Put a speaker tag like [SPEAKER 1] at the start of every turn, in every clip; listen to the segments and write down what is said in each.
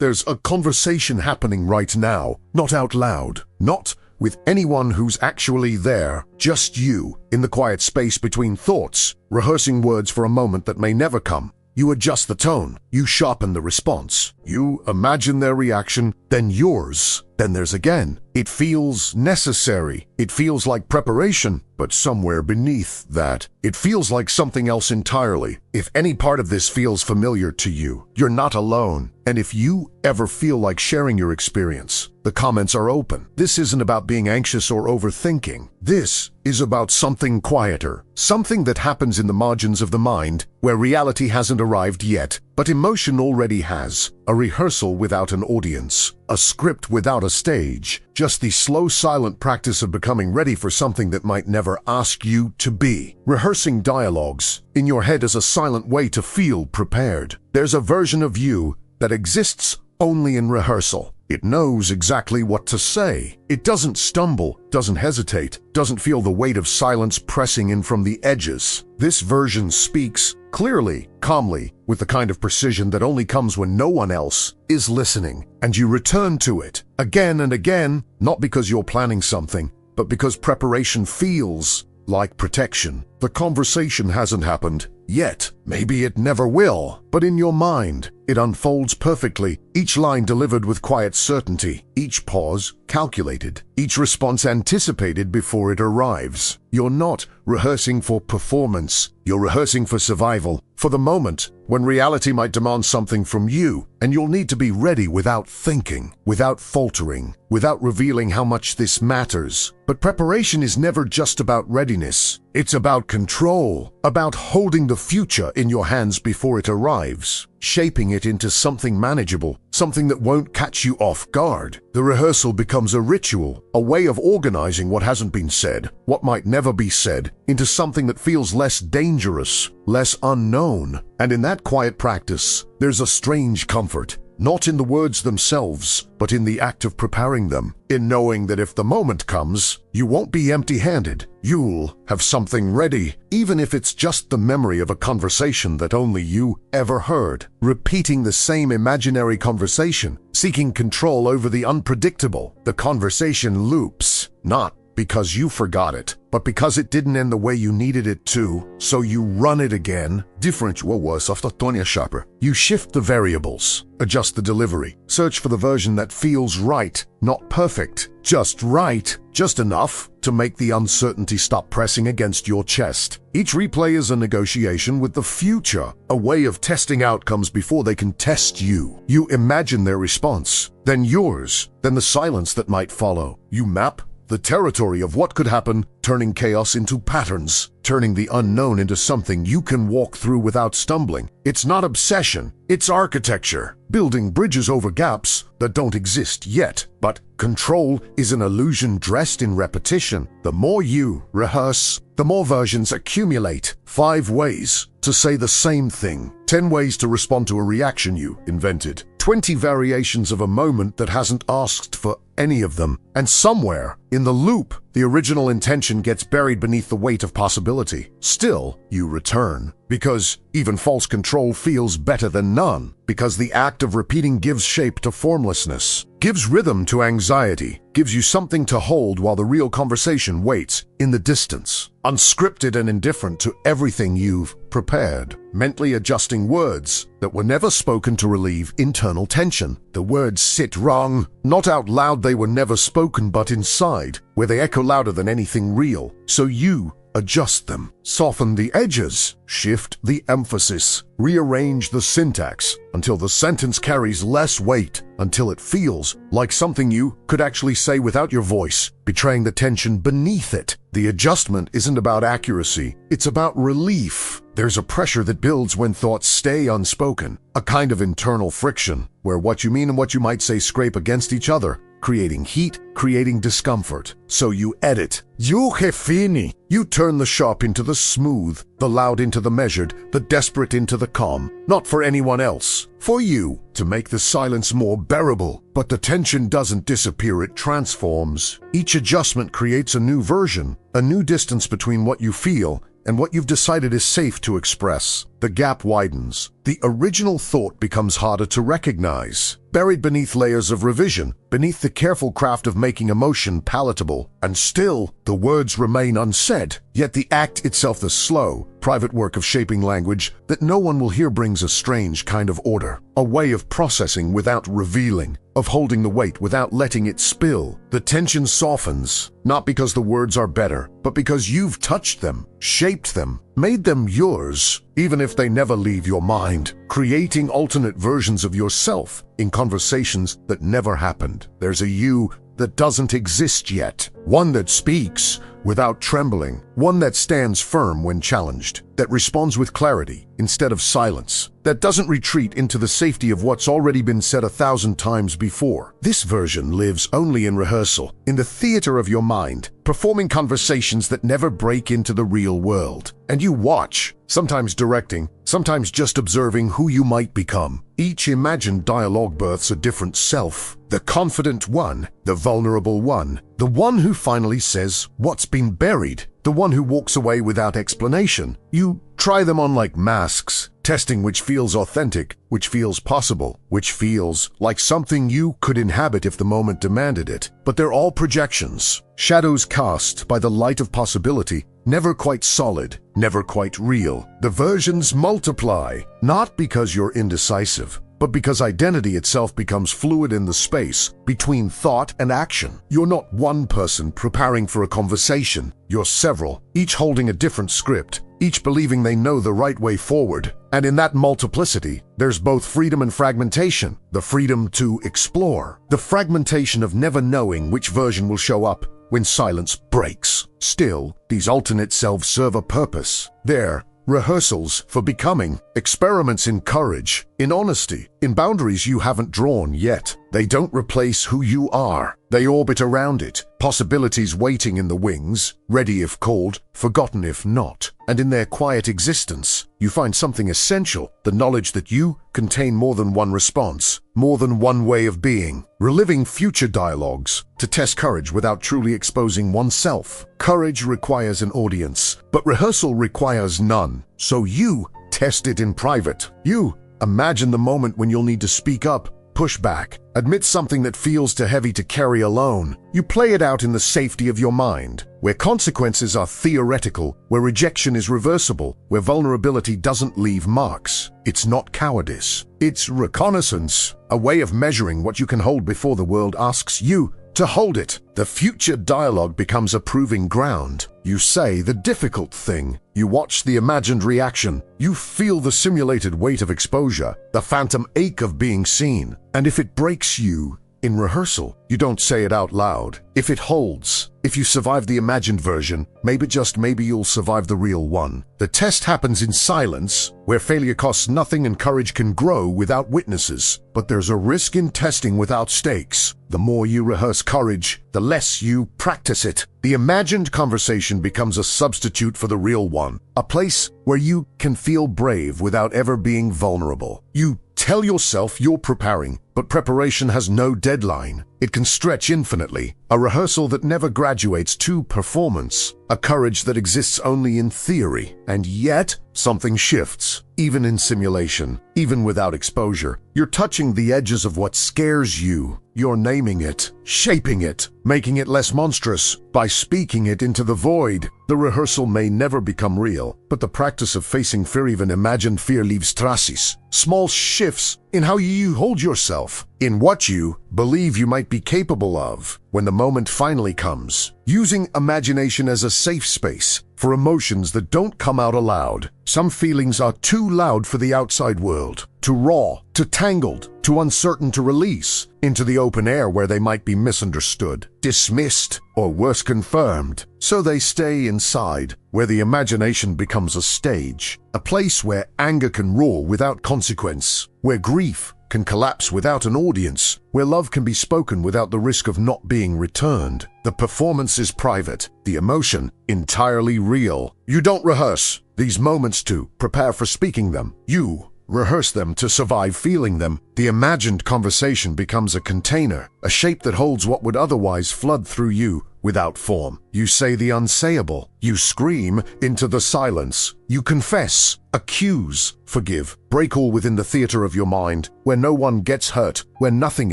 [SPEAKER 1] there's a conversation happening right now, not out loud, not with anyone who's actually there, just you, in the quiet space between thoughts, rehearsing words for a moment that may never come. You adjust the tone, you sharpen the response, you imagine their reaction, then yours, then theirs again. It feels necessary, it feels like preparation, but somewhere beneath that, it feels like something else entirely. If any part of this feels familiar to you, you're not alone. And if you ever feel like sharing your experience, the comments are open. This isn't about being anxious or overthinking. This is about something quieter, something that happens in the margins of the mind where reality hasn't arrived yet, but emotion already has. A rehearsal without an audience, a script without a stage, just the slow, silent practice of becoming ready for something that might never ask you to be. Rehearsing dialogues in your head is a silent way to feel prepared. There's a version of you that exists only in rehearsal. It knows exactly what to say. It doesn't stumble, doesn't hesitate, doesn't feel the weight of silence pressing in from the edges. This version speaks clearly, calmly, with the kind of precision that only comes when no one else is listening. And you return to it again and again, not because you're planning something, but because preparation feels like protection. The conversation hasn't happened yet. Maybe it never will. But in your mind, it unfolds perfectly, each line delivered with quiet certainty, each pause calculated, each response anticipated before it arrives. You're not rehearsing for performance, you're rehearsing for survival, for the moment when reality might demand something from you, and you'll need to be ready without thinking, without faltering, without revealing how much this matters. But preparation is never just about readiness. It's about control, about holding the future in your hands before it arrives, shaping it into something manageable, something that won't catch you off guard. The rehearsal becomes a ritual, a way of organizing what hasn't been said, what might never be said, into something that feels less dangerous, less unknown. And in that quiet practice, there's a strange comfort. Not in the words themselves, but in the act of preparing them, in knowing that if the moment comes, you won't be empty-handed. You'll have something ready, even if it's just the memory of a conversation that only you ever heard. Repeating the same imaginary conversation, seeking control over the unpredictable. The conversation loops, not because you forgot it, but because it didn't end the way you needed it to, so you run it again. Different was of the Tonya sharper. You shift the variables, adjust the delivery, search for the version that feels right, not perfect, just right, just enough to make the uncertainty stop pressing against your chest. Each replay is a negotiation with the future, a way of testing outcomes before they can test you. You imagine their response, then yours, then the silence that might follow. You map the territory of what could happen, turning chaos into patterns, turning the unknown into something you can walk through without stumbling. It's not obsession, it's architecture, building bridges over gaps that don't exist yet. But control is an illusion dressed in repetition. The more you rehearse, the more versions accumulate. 5 ways to say the same thing, 10 ways to respond to a reaction you invented, 20 variations of a moment that hasn't asked for any of them. And somewhere in the loop, the original intention gets buried beneath the weight of possibility. Still, you return, because even false control feels better than none, because the act of repeating gives shape to formlessness, gives rhythm to anxiety, gives you something to hold while the real conversation waits in the distance, unscripted and indifferent to everything you've prepared, mentally adjusting words that were never spoken to relieve internal tension. The words sit wrong, not out loud, they were never spoken, but inside, where they echo louder than anything real. So you adjust them, soften the edges, shift the emphasis, rearrange the syntax until the sentence carries less weight, until it feels like something you could actually say without your voice, betraying the tension beneath it. The adjustment isn't about accuracy, it's about relief. There's a pressure that builds when thoughts stay unspoken, a kind of internal friction, where what you mean and what you might say scrape against each other, creating heat, creating discomfort. So you edit. You refine. You turn the sharp into the smooth, the loud into the measured, the desperate into the calm. Not for anyone else, for you, to make the silence more bearable. But the tension doesn't disappear, it transforms. Each adjustment creates a new version, a new distance between what you feel and what you've decided is safe to express. the gap widens. The original thought becomes harder to recognize, buried beneath layers of revision, beneath the careful craft of making emotion palatable. And still, the words remain unsaid. Yet the act itself, the slow, private work of shaping language that no one will hear, brings a strange kind of order, a way of processing without revealing, of holding the weight without letting it spill. The tension softens, not because the words are better, but because you've touched them, shaped them, made them yours, even if they never leave your mind, creating alternate versions of yourself in conversations that never happened. There's a you that doesn't exist yet, one that speaks without trembling, one that stands firm when challenged, that responds with clarity instead of silence, that doesn't retreat into the safety of what's already been said 1,000 times before. This version lives only in rehearsal, in the theater of your mind, performing conversations that never break into the real world. And you watch, sometimes directing, sometimes just observing who you might become. Each imagined dialogue births a different self. The confident one, the vulnerable one, the one who finally says what's been buried, the one who walks away without explanation. You try them on like masks, testing which feels authentic, which feels possible, which feels like something you could inhabit if the moment demanded it. But they're all projections, shadows cast by the light of possibility, never quite solid, never quite real. The versions multiply, not because you're indecisive, but because identity itself becomes fluid in the space between thought and action. You're not one person preparing for a conversation. You're several, each holding a different script, each believing they know the right way forward. And in that multiplicity, there's both freedom and fragmentation. The freedom to explore, the fragmentation of never knowing which version will show up when silence breaks. Still, these alternate selves serve a purpose. They're rehearsals for becoming, experiments in courage, in honesty, in boundaries you haven't drawn yet. They don't replace who you are. They orbit around it, possibilities waiting in the wings, ready if called, forgotten if not. And in their quiet existence, you find something essential, the knowledge that you contain more than one response, more than one way of being. Reliving future dialogues to test courage without truly exposing oneself. Courage requires an audience, but rehearsal requires none. So you test it in private. You imagine the moment when you'll need to speak up, push back, admit something that feels too heavy to carry alone. You play it out in the safety of your mind, where consequences are theoretical, where rejection is reversible, where vulnerability doesn't leave marks. It's not cowardice. It's reconnaissance, a way of measuring what you can hold before the world asks you to hold it. The future dialogue becomes a proving ground. You say the difficult thing. You watch the imagined reaction. You feel the simulated weight of exposure, the phantom ache of being seen. And if it breaks you in rehearsal, you don't say it out loud. If it holds, if you survive the imagined version, maybe just maybe you'll survive the real one. The test happens in silence, where failure costs nothing and courage can grow without witnesses. But there's a risk in testing without stakes. The more you rehearse courage, the less you practice it. The imagined conversation becomes a substitute for the real one, a place where you can feel brave without ever being vulnerable. You tell yourself you're preparing, but preparation has no deadline. It can stretch infinitely. A rehearsal that never graduates to performance. A courage that exists only in theory. And yet, something shifts. Even in simulation, even without exposure, you're touching the edges of what scares you. You're naming it, shaping it, making it less monstrous by speaking it into the void. The rehearsal may never become real, but the practice of facing fear, even imagined fear, leaves traces. Small shifts in how you hold yourself, in what you believe you might be capable of. When the moment finally comes, using imagination as a safe space for emotions that don't come out aloud. Some feelings are too loud for the outside world, too raw, too tangled, too uncertain to release into the open air where they might be misunderstood, dismissed, or worse, confirmed. So they stay inside, where the imagination becomes a stage, a place where anger can roar without consequence, where grief can collapse without an audience, where love can be spoken without the risk of not being returned. The performance is private, the emotion entirely real. You don't rehearse these moments to prepare for speaking them. You rehearse them to survive feeling them. The imagined conversation becomes a container, a shape that holds what would otherwise flood through you without form. You say the unsayable. You scream into the silence. You confess, accuse, forgive, break all within the theater of your mind, where no one gets hurt, where nothing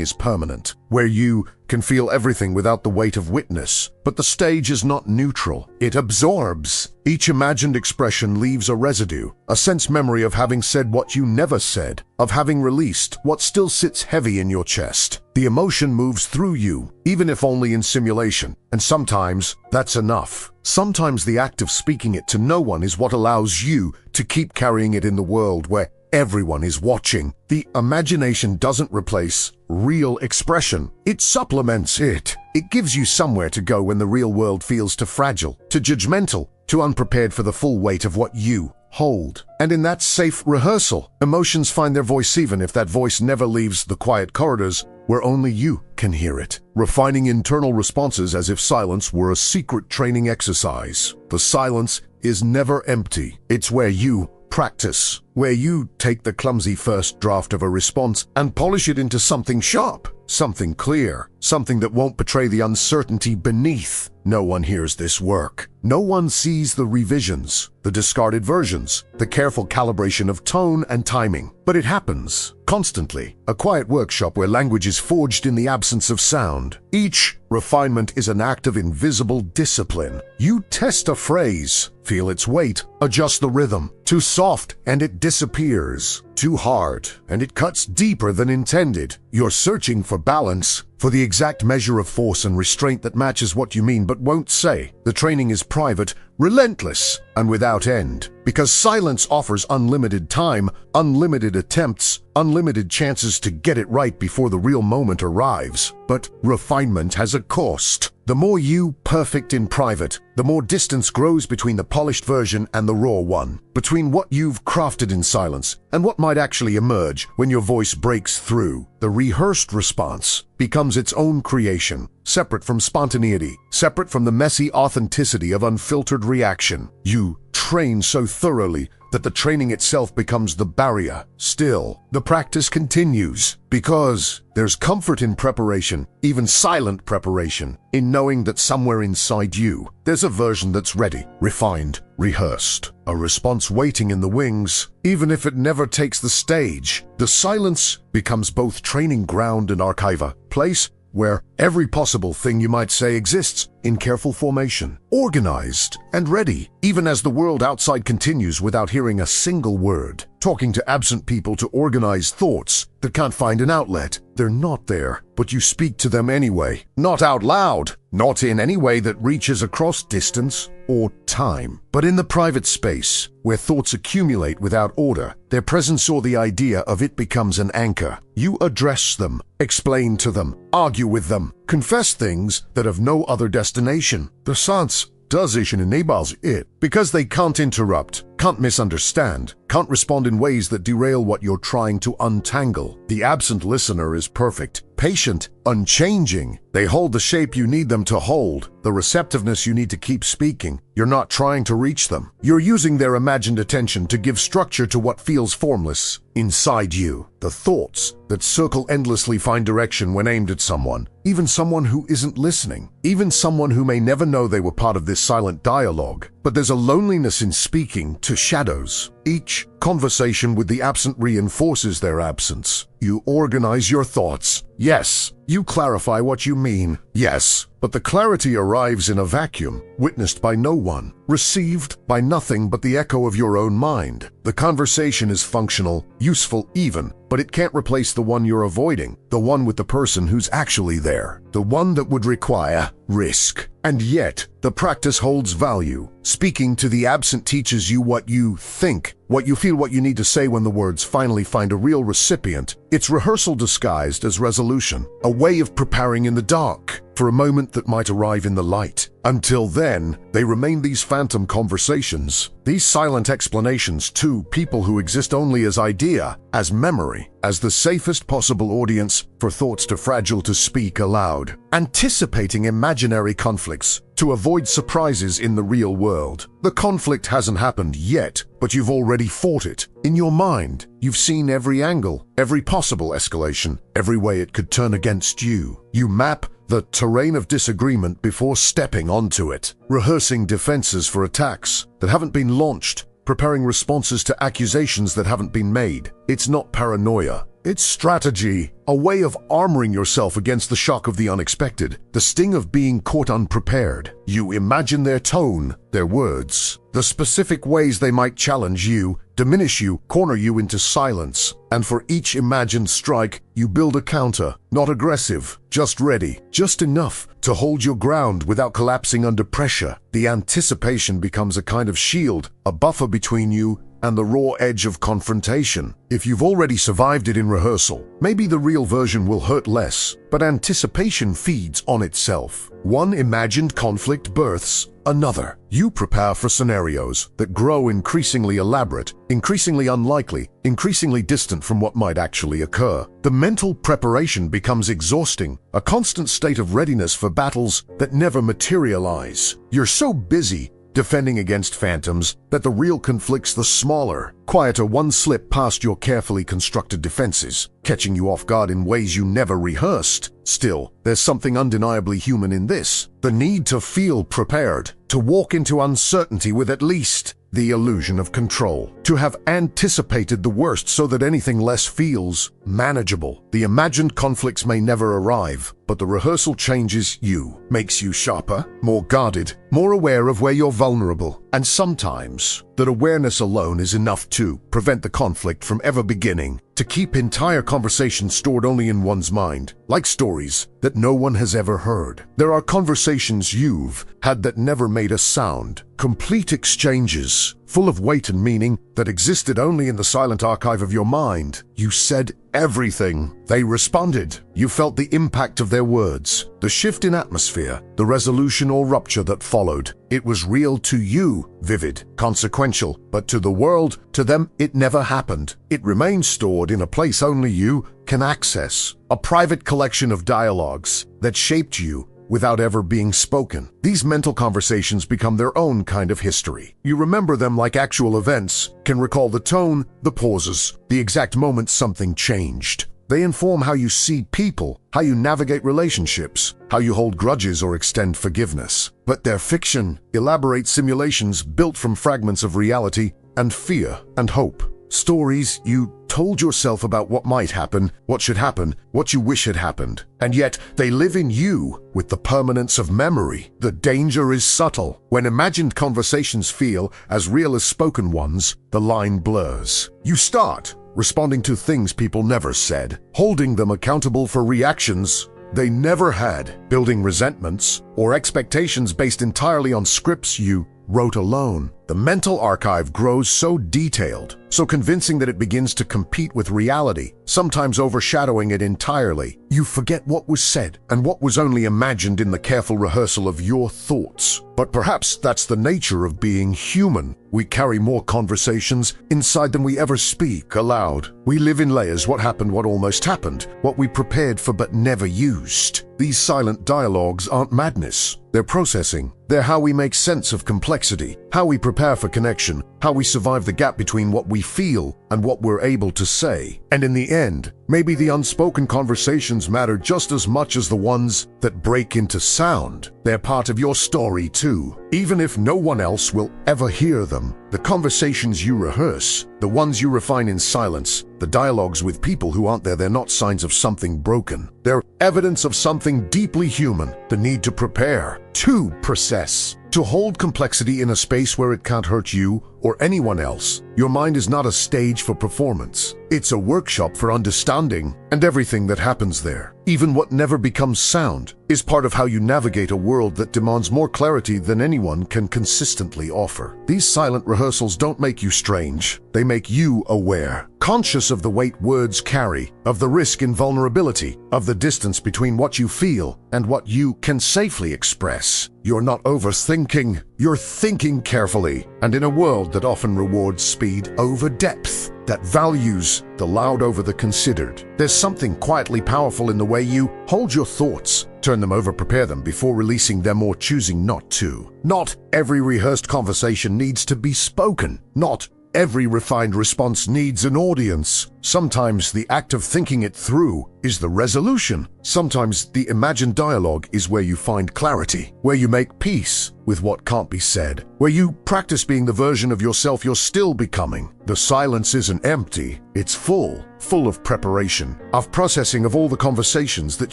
[SPEAKER 1] is permanent, where you can feel everything without the weight of witness. But the stage is not neutral. It absorbs. Each imagined expression leaves a residue, a sense memory of having said what you never said, of having released what still sits heavy in your chest. The emotion moves through you, even if only in simulation, and sometimes that's enough. Sometimes the act of speaking it to no one is what allows you to keep carrying it in the world where everyone is watching. The imagination doesn't replace real expression. It supplements it. It gives you somewhere to go when the real world feels too fragile, too judgmental, too unprepared for the full weight of what you hold. And in that safe rehearsal, emotions find their voice even if that voice never leaves the quiet corridors where only you can hear it, refining internal responses as if silence were a secret training exercise. The silence is never empty. It's where you practice, where you take the clumsy first draft of a response and polish it into something sharp, something clear, something that won't betray the uncertainty beneath. No one hears this work. No one sees the revisions, the discarded versions, the careful calibration of tone and timing. But it happens constantly. A quiet workshop where language is forged in the absence of sound. Each refinement is an act of invisible discipline. You test a phrase, feel its weight, adjust the rhythm. Too soft and it disappears. Too hard and it cuts deeper than intended. You're searching for balance, for the exact measure of force and restraint that matches what you mean but won't say. The training is private, relentless, and without end. Because silence offers unlimited time, unlimited attempts, unlimited chances to get it right before the real moment arrives. But refinement has a cost. The more you perfect in private, the more distance grows between the polished version and the raw one, between what you've crafted in silence and what might actually emerge when your voice breaks through. The rehearsed response becomes its own creation, separate from spontaneity, separate from the messy authenticity of unfiltered reaction. You train so thoroughly that the training itself becomes the barrier. Still, the practice continues because there's comfort in preparation, even silent preparation, in knowing that somewhere inside you, there's a version that's ready, refined, rehearsed, a response waiting in the wings, even if it never takes the stage. The silence becomes both training ground and archive, a place where every possible thing you might say exists in careful formation, organized and ready, even as the world outside continues without hearing a single word. Talking to absent people to organize thoughts that can't find an outlet. They're not there, but you speak to them anyway. Not out loud, not in any way that reaches across distance or time, but in the private space where thoughts accumulate without order. Their presence or the idea of it becomes an anchor. You address them, explain to them, argue with them, confess things that have no other destination. The sense does enables it because they can't interrupt, can't misunderstand, can't respond in ways that derail what you're trying to untangle. The absent listener is perfect, patient, unchanging. They hold the shape you need them to hold, the receptiveness you need to keep speaking. You're not trying to reach them. You're using their imagined attention to give structure to what feels formless inside you. The thoughts that circle endlessly find direction when aimed at someone, even someone who isn't listening, even someone who may never know they were part of this silent dialogue. But there's a loneliness in speaking to shadows. Each conversation with the absent reinforces their absence. You organize your thoughts. Yes. You clarify what you mean. Yes. But the clarity arrives in a vacuum, witnessed by no one, received by nothing but the echo of your own mind. The conversation is functional, useful even, but it can't replace the one you're avoiding, the one with the person who's actually there, the one that would require risk. And yet, the practice holds value. Speaking to the absent teaches you what you think, what you feel, what you need to say when the words finally find a real recipient. It's rehearsal disguised as resolution, a way of preparing in the dark for a moment that might arrive in the light. Until then, they remain these phantom conversations, these silent explanations to people who exist only as idea, as memory, as the safest possible audience for thoughts too fragile to speak aloud. Anticipating imaginary conflicts, to avoid surprises in the real world. The conflict hasn't happened yet, but you've already fought it. In your mind, you've seen every angle, every possible escalation, every way it could turn against you. You map the terrain of disagreement before stepping onto it, rehearsing defenses for attacks that haven't been launched, preparing responses to accusations that haven't been made. It's not paranoia. It's strategy, a way of armoring yourself against the shock of the unexpected, the sting of being caught unprepared. You imagine their tone, their words, the specific ways they might challenge you, diminish you, corner you into silence. And for each imagined strike, you build a counter, not aggressive, just ready, just enough to hold your ground without collapsing under pressure. The anticipation becomes a kind of shield, a buffer between you and the raw edge of confrontation. If you've already survived it in rehearsal, maybe the real version will hurt less, but anticipation feeds on itself. One imagined conflict births another. You prepare for scenarios that grow increasingly elaborate, increasingly unlikely, increasingly distant from what might actually occur. The mental preparation becomes exhausting, a constant state of readiness for battles that never materialize. You're so busy defending against phantoms that the real conflict's the smaller, quieter one slip past your carefully constructed defenses, catching you off guard in ways you never rehearsed. Still, there's something undeniably human in this. The need to feel prepared, to walk into uncertainty with at least the illusion of control, to have anticipated the worst so that anything less feels manageable. The imagined conflicts may never arrive, but the rehearsal changes you, makes you sharper, more guarded, more aware of where you're vulnerable. And sometimes, that awareness alone is enough to prevent the conflict from ever beginning, to keep entire conversations stored only in one's mind, like stories that no one has ever heard. There are conversations you've had that never made a sound, complete exchanges, full of weight and meaning that existed only in the silent archive of your mind. You said everything. They responded. You felt the impact of their words, the shift in atmosphere, the resolution or rupture that followed. It was real to you, vivid, consequential, but to the world, to them, it never happened. It remains stored in a place only you can access, a private collection of dialogues that shaped you without ever being spoken. These mental conversations become their own kind of history. You remember them like actual events, can recall the tone, the pauses, the exact moment something changed. They inform how you see people, how you navigate relationships, how you hold grudges or extend forgiveness. But they're fiction, elaborate simulations built from fragments of reality and fear and hope. Stories you told yourself about what might happen, what should happen, what you wish had happened. And yet, they live in you with the permanence of memory. The danger is subtle. When imagined conversations feel as real as spoken ones, the line blurs. You start responding to things people never said, holding them accountable for reactions they never had, building resentments or expectations based entirely on scripts you wrote alone. The mental archive grows so detailed, so convincing that it begins to compete with reality, sometimes overshadowing it entirely. You forget what was said and what was only imagined in the careful rehearsal of your thoughts. But perhaps that's the nature of being human. We carry more conversations inside than we ever speak aloud. We live in layers: what happened, what almost happened, what we prepared for but never used. These silent dialogues aren't madness. They're processing. They're how we make sense of complexity, how we prepare for connection, how we survive the gap between what we feel and what we're able to say. And in the end, maybe the unspoken conversations matter just as much as the ones that break into sound. They're part of your story too, even if no one else will ever hear them. The conversations you rehearse, the ones you refine in silence, the dialogues with people who aren't there, they're not signs of something broken. They're evidence of something deeply human, the need to prepare, to process, to hold complexity in a space where it can't hurt you or anyone else. Your mind is not a stage for performance. It's a workshop for understanding, and everything that happens there, even what never becomes sound, is part of how you navigate a world that demands more clarity than anyone can consistently offer. These silent rehearsals don't make you strange. They make you aware, conscious of the weight words carry, of the risk in vulnerability, of the distance between what you feel and what you can safely express. You're not overthinking, you're thinking carefully. And in a world that often rewards speed over depth, that values the loud over the considered. There's something quietly powerful in the way you hold your thoughts, turn them over, prepare them before releasing them or choosing not to. Not every rehearsed conversation needs to be spoken. Not every refined response needs an audience. Sometimes the act of thinking it through is the resolution. Sometimes the imagined dialogue is where you find clarity, where you make peace with what can't be said, where you practice being the version of yourself you're still becoming. The silence isn't empty, it's full of preparation, of processing of all the conversations that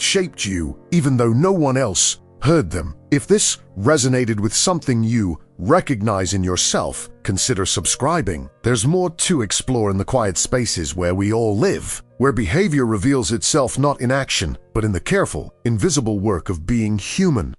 [SPEAKER 1] shaped you, even though no one else heard them. If this resonated with something you recognize in yourself, consider subscribing. There's more to explore in the quiet spaces where we all live, where behavior reveals itself not in action, but in the careful, invisible work of being human.